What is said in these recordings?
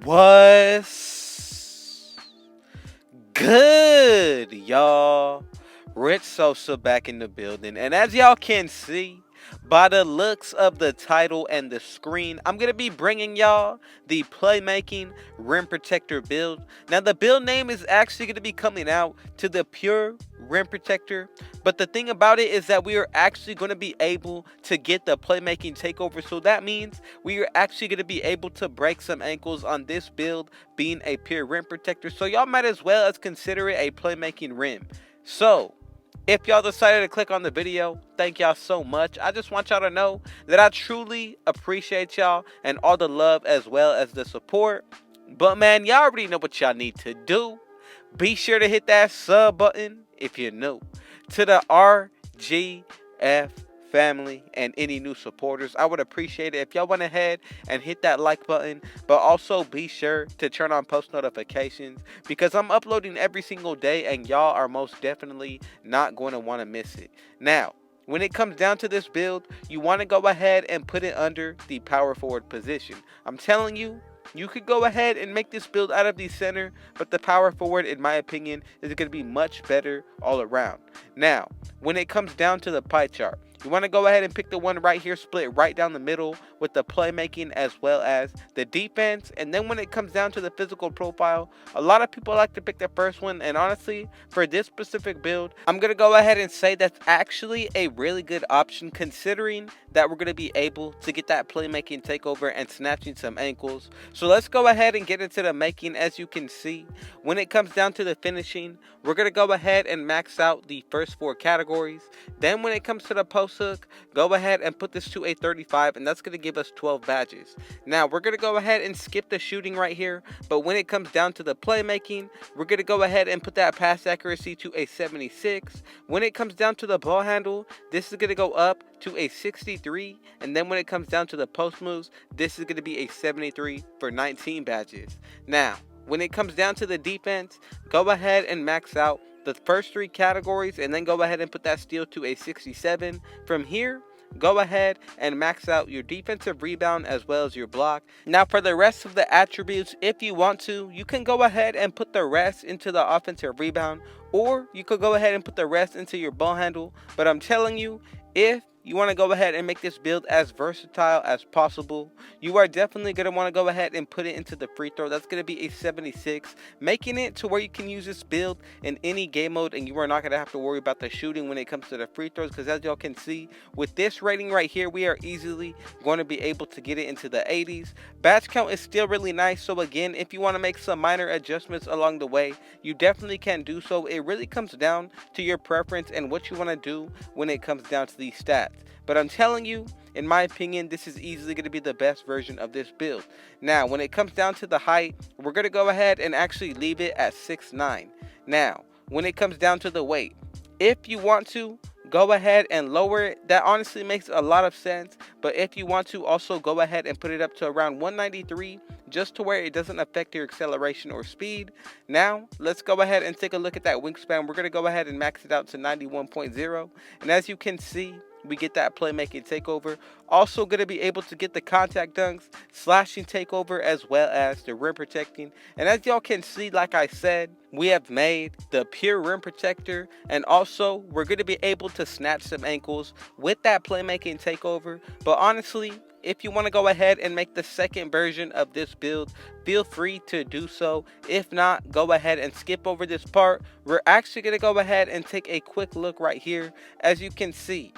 What's good, y'all? Rich Sosa back in the building, and as y'all can see by the looks of the title and the screen, I'm gonna be bringing y'all the Playmaking Rim Protector build. Now, the build name is actually gonna be coming out to the Pure Rim Protector, but the thing about it is that we are actually gonna be able to get the Playmaking takeover, so that means we are actually gonna be able to break some ankles on this build being a Pure Rim Protector. So y'all might as well as consider it a Playmaking Rim. So if y'all decided to click on the video, thank y'all so much. I just want y'all to know that I truly appreciate y'all and all the love as well as the support. But man, y'all already know what y'all need to do. Be sure to hit that sub button if you're new to the RGF family and any new supporters. I would appreciate it if y'all went ahead and hit that like button, but also be sure to turn on post notifications because I'm uploading every single day and y'all are most definitely not going to want to miss it. Now, when it comes down to this build, you want to go ahead and put it under the power forward position. I'm telling you, you could go ahead and make this build out of the center, but the power forward, in my opinion, is going to be much better all around. Now, when it comes down to the pie chart, you want to go ahead and pick the one right here, split right down the middle with the playmaking as well as the defense. And then when it comes down to the physical profile, a lot of people like to pick the first one. And honestly, for this specific build, I'm going to go ahead and say that's actually a really good option considering that we're going to be able to get that playmaking takeover and snatching some ankles. So let's go ahead and get into the making. As you can see, when it comes down to the finishing, we're going to go ahead and max out the first 4 categories. Then when it comes to the post hook, go ahead and put this to a 35, and that's going to give us 12 badges. Now, we're going to go ahead and skip the shooting right here, but when it comes down to the playmaking, we're going to go ahead and put that pass accuracy to a 76. When it comes down to the ball handle, this is going to go up to a 63, and then when it comes down to the post moves, this is going to be a 73 for 19 badges. Now, when it comes down to the defense, go ahead and max out the first 3 categories and then go ahead and put that steal to a 67. From here, go ahead and max out your defensive rebound as well as your block. Now for the rest of the attributes, if you want to, you can go ahead and put the rest into the offensive rebound, or you could go ahead and put the rest into your ball handle. But I'm telling you, if you want to go ahead and make this build as versatile as possible, you are definitely going to want to go ahead and put it into the free throw. That's going to be a 76, making it to where you can use this build in any game mode and you are not going to have to worry about the shooting when it comes to the free throws, because as y'all can see, with this rating right here, we are easily going to be able to get it into the 80s. Badge count is still really nice, so again, if you want to make some minor adjustments along the way, you definitely can do so. It really comes down to your preference and what you want to do when it comes down to these stats. But I'm telling you, in my opinion, this is easily going to be the best version of this build. Now, when it comes down to the height, we're going to go ahead and actually leave it at 6'9". Now, when it comes down to the weight, if you want to, go ahead and lower it. That honestly makes a lot of sense. But if you want to, also go ahead and put it up to around 193, just to where it doesn't affect your acceleration or speed. Now, let's go ahead and take a look at that wingspan. We're going to go ahead and max it out to 91.0. And as you can see, we get that playmaking takeover. Also going to be able to get the contact dunks, slashing takeover, as well as the rim protecting. And as y'all can see, like I said, we have made the pure rim protector, and also we're going to be able to snatch some ankles with that playmaking takeover. But honestly, if you want to go ahead and make the second version of this build, feel free to do so. If not, go ahead and skip over this part. We're actually going to go ahead and take a quick look right here. As you can see,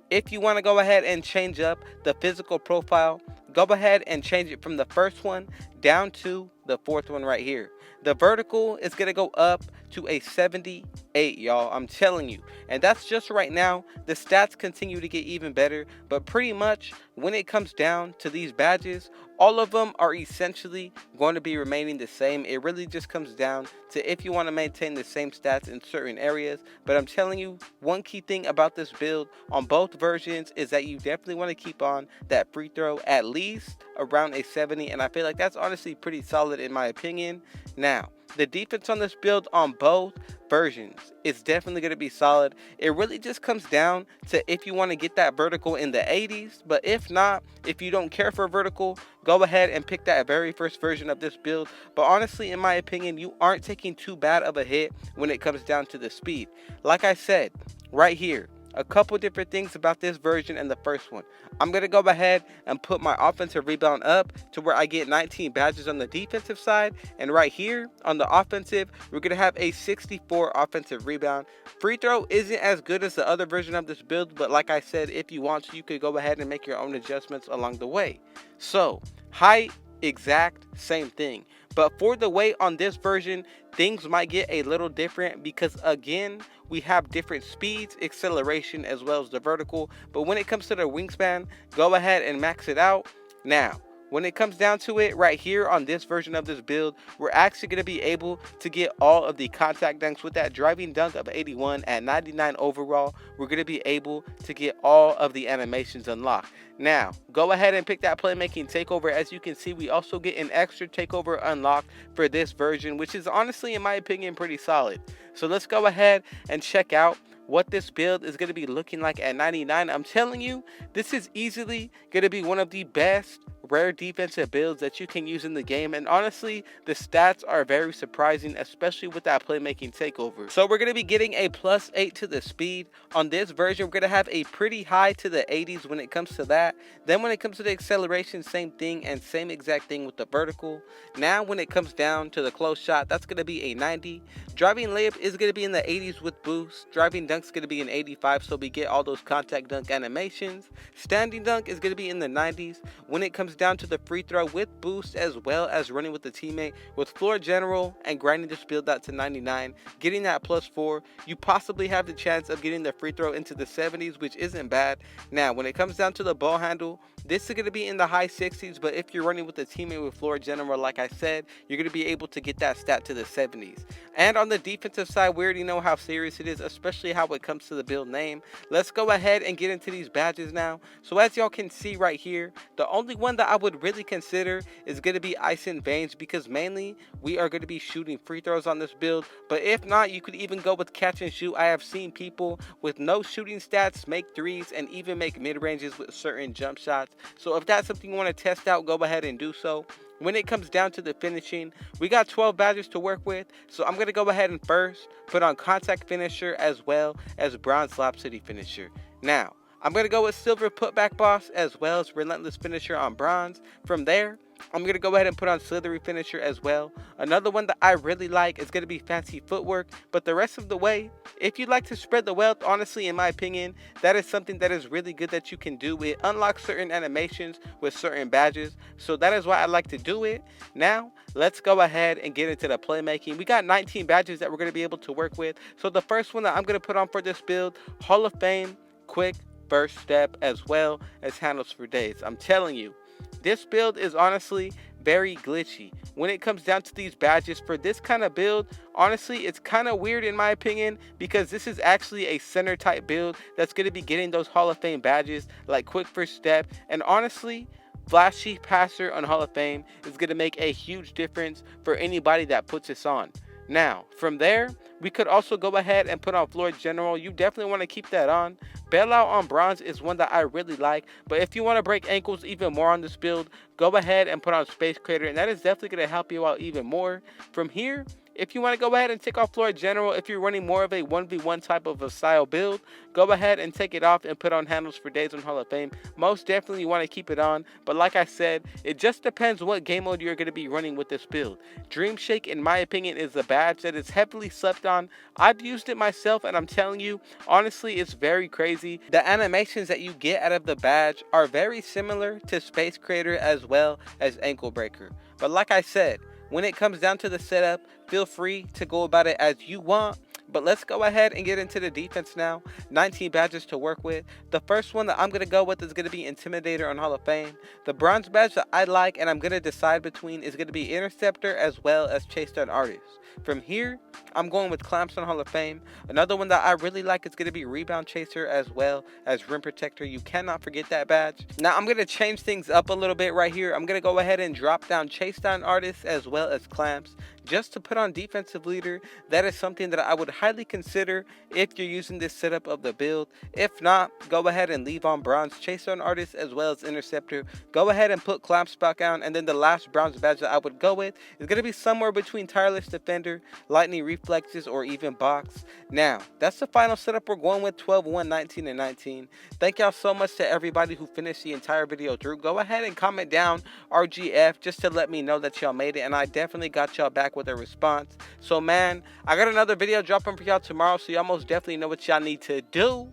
if you want to go ahead and change up the physical profile, go ahead and change it from the first one down to the 4th one right here. The vertical is going to go up to a 78, y'all. I'm telling you. And that's just right now. The stats continue to get even better. But pretty much when it comes down to these badges, all of them are essentially going to be remaining the same. It really just comes down to if you want to maintain the same stats in certain areas. But I'm telling you, one key thing about this build on both versions is that you definitely want to keep on that free throw at least least around a 70, and I feel like that's honestly pretty solid in my opinion. Now, the defense on this build on both versions is definitely going to be solid. It really just comes down to if you want to get that vertical in the 80s, but if not, if you don't care for vertical, go ahead and pick that very first version of this build. But honestly, in my opinion, you aren't taking too bad of a hit when it comes down to the speed. Like I said, right here, a couple different things about this version and the first one. I'm going to go ahead and put my offensive rebound up to where I get 19 badges on the defensive side. And right here on the offensive, we're going to have a 64 offensive rebound. Free throw isn't as good as the other version of this build, but like I said, if you want to, you could go ahead and make your own adjustments along the way. So, height, exact same thing. But for the weight on this version, things might get a little different because again, we have different speeds, acceleration, as well as the vertical. But when it comes to the wingspan, go ahead and max it out. Now, when it comes down to it, right here on this version of this build, we're actually going to be able to get all of the contact dunks with that driving dunk of 81 at 99 overall. We're going to be able to get all of the animations unlocked. Now, go ahead and pick that playmaking takeover. As you can see, we also get an extra takeover unlocked for this version, which is honestly, in my opinion, pretty solid. So let's go ahead and check out what this build is going to be looking like at 99. I'm telling you, this is easily going to be one of the best rare defensive builds that you can use in the game, and honestly, the stats are very surprising, especially with that playmaking takeover. So we're going to be getting a +8 to the speed. On this version, we're going to have a pretty high to the 80s when it comes to that. Then when it comes to the acceleration, same thing, and same exact thing with the vertical. Now when it comes down to the close shot, that's going to be a 90. Driving layup is going to be in the 80s with boost. Driving dunk is going to be an 85, so we get all those contact dunk animations. Standing dunk is going to be in the 90s. When it comes down to the free throw with boost, as well as running with the teammate with floor general and grinding this build out to 99, getting that +4, you possibly have the chance of getting the free throw into the 70s, which isn't bad. Now when it comes down to the ball handle, this is going to be in the high 60s, but if you're running with a teammate with floor general, like I said, you're going to be able to get that stat to the 70s. And on the defensive side, we already know how serious it is, especially how it comes to the build name. Let's go ahead and get into these badges now. So as y'all can see right here, the only one that I would really consider is going to be Ice and Veins, because mainly we are going to be shooting free throws on this build. But if not, you could even go with catch and shoot. I have seen people with no shooting stats make threes and even make mid-ranges with certain jump shots. So if that's something you want to test out, go ahead and do so. When it comes down to the finishing, we got 12 badges to work with, so I'm going to go ahead and first put on Contact Finisher as well as Bronze Slap City Finisher. Now, I'm going to go with Silver Putback Boss as well as Relentless Finisher on Bronze. From there, I'm going to go ahead and put on Slithery Finisher as well. Another one that I really like is going to be Fancy Footwork, but the rest of the way, if you'd like to spread the wealth, honestly, in my opinion, that is something that is really good that you can do. It unlocks certain animations with certain badges, so that is why I like to do it. Now, let's go ahead and get into the playmaking. We got 19 badges that we're going to be able to work with. So the first one that I'm going to put on for this build, Hall of Fame, Quick First Step, as well as Handles for Days. I'm telling you, this build is honestly very glitchy. When it comes down to these badges for this kind of build, honestly, it's kind of weird in my opinion, because this is actually a center type build that's going to be getting those Hall of Fame badges like Quick First Step, and honestly, Flashy Passer on Hall of Fame is going to make a huge difference for anybody that puts this on. Now, from there, we could also go ahead and put on Floor General. You definitely want to keep that on. Bailout on Bronze is one that I really like, but if you want to break ankles even more on this build, go ahead and put on Space Creator, and that is definitely going to help you out even more. From here, if you want to go ahead and take off Floor General, if you're running more of a 1v1 type of a style build, go ahead and take it off and put on Handles for Days on Hall of Fame. Most definitely you want to keep it on, but like I said, it just depends what game mode you're going to be running with this build. Dream Shake, in my opinion, is a badge that is heavily slept on. I've used it myself, and I'm telling you, honestly, it's very crazy. The animations that you get out of the badge are very similar to Space Creator as well as Ankle Breaker. But like I said, when it comes down to the setup, feel free to go about it as you want. But let's go ahead and get into the defense now. 19 badges to work with. The first one that I'm going to go with is going to be Intimidator on Hall of Fame. The bronze badge that I like and I'm going to decide between is going to be Interceptor as well as Chase Down Artist. From here, I'm going with Clamps on Hall of Fame. Another one that I really like is going to be Rebound Chaser as well as Rim Protector. You cannot forget that badge. Now, I'm going to change things up a little bit right here. I'm going to go ahead and drop down Chase Down Artist as well as Clamps just to put on Defensive Leader. That is something that I would highly consider if you're using this setup of the build. If not, go ahead and leave on Bronze Chase Down Artist as well as Interceptor. Go ahead and put Clamps back on, and then the last bronze badge that I would go with is going to be somewhere between Tireless Defender, Lightning Reflexes, or even Box. Now, that's the final setup we're going with, 12, 1, 19, and 19. Thank y'all so much to everybody who finished the entire video through. Go ahead and comment down RGF just to let me know that y'all made it, and I definitely got y'all back with a response. So man, I got another video dropping for y'all tomorrow, so y'all most definitely know what y'all need to do.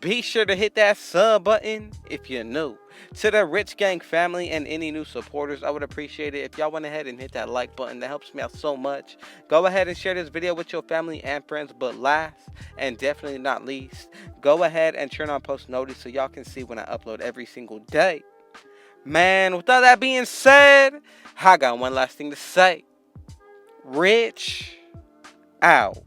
Be sure to hit that sub button if you're new. To the Rich Gang family and any new supporters, I would appreciate it if y'all went ahead and hit that like button. That helps me out so much. Go ahead and share this video with your family and friends. But last and definitely not least, go ahead and turn on post notice so y'all can see when I upload every single day. Man, with all that being said, I got one last thing to say. Rich out.